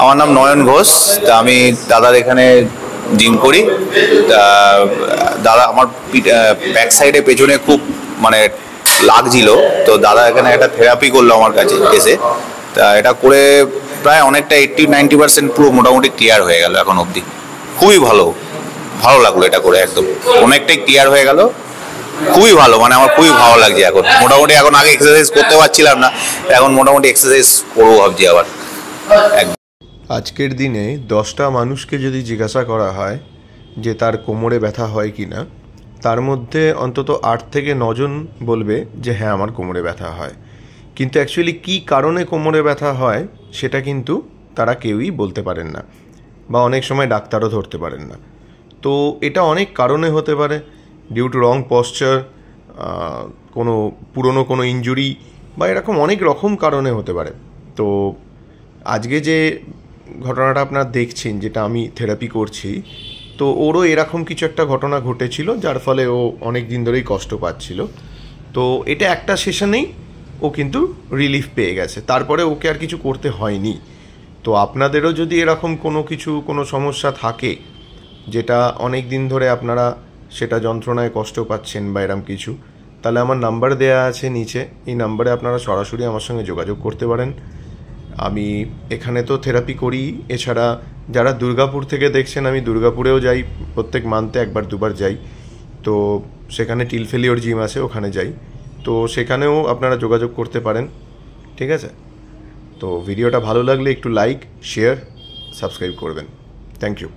আমার নাম নয়ন ঘোষ। তা আমি দাদার এখানে জিম করি। তা দাদা আমার ব্যাক সাইডে পেছনে খুব মানে লাগছিল, তো দাদা এখানে একটা থেরাপি করলো আমার কাছে এসে। তা এটা করে প্রায় অনেকটা 80-90% পুরো মোটামুটি ক্লিয়ার হয়ে গেল এখন অবধি। খুবই ভালো ভালো লাগলো এটা করে, একদম অনেকটাই ক্লিয়ার হয়ে গেল। খুবই ভালো, মানে আমার খুবই ভালো লাগছে এখন মোটামুটি। এখন আগে এক্সারসাইজ করতে পারছিলাম না, এখন মোটামুটি এক্সারসাইজ করবো ভাবছি আবার। আজকের দিনে 10টা মানুষকে যদি জিজ্ঞাসা করা হয় যে তার কোমরে ব্যথা হয় কি না, তার মধ্যে অন্তত 8 থেকে 9 জন বলবে যে হ্যাঁ আমার কোমরে ব্যথা হয়। কিন্তু অ্যাকচুয়ালি কী কারণে কোমরে ব্যথা হয় সেটা কিন্তু তারা কেউই বলতে পারেন না, বা অনেক সময় ডাক্তারও ধরতে পারেন না। তো এটা অনেক কারণে হতে পারে, ডিউ টু রং পশ্চার, কোনো পুরনো কোনো ইনজুরি, বা এরকম অনেক রকম কারণে হতে পারে। তো আজকে যে ঘটনাটা আপনারা দেখছেন, যেটা আমি থেরাপি করছি, তো ওরও এরকম কিছু একটা ঘটনা ঘটেছিল, যার ফলে ও অনেক দিন ধরেই কষ্ট পাচ্ছিল। তো এটা একটা সেশনেই ও কিন্তু রিলিফ পেয়ে গেছে, তারপরে ওকে আর কিছু করতে হয়নি। তো আপনাদেরও যদি এরকম কোনো সমস্যা থাকে, যেটা অনেক দিন ধরে আপনারা সেটা যন্ত্রণায় কষ্ট পাচ্ছেন বা এরকম কিছু, তাহলে আমার নাম্বার দেয়া আছে নিচে। এই নাম্বারে আপনারা সরাসরি আমার সঙ্গে যোগাযোগ করতে পারেন। আমি এখানে তো থেরাপি করি, এছাড়া যারা দুর্গাপুর থেকে দেখছেন, আমি দুর্গাপুরেও যাই, প্রত্যেক মান্থে 1-2 বার যাই। তো সেখানে টিলফেলিওর জিম আছে, ওখানে যাই। তো সেখানেও আপনারা যোগাযোগ করতে পারেন, ঠিক আছে? তো ভিডিওটা ভালো লাগলে একটু লাইক, শেয়ার, সাবস্ক্রাইব করবেন। Thank you.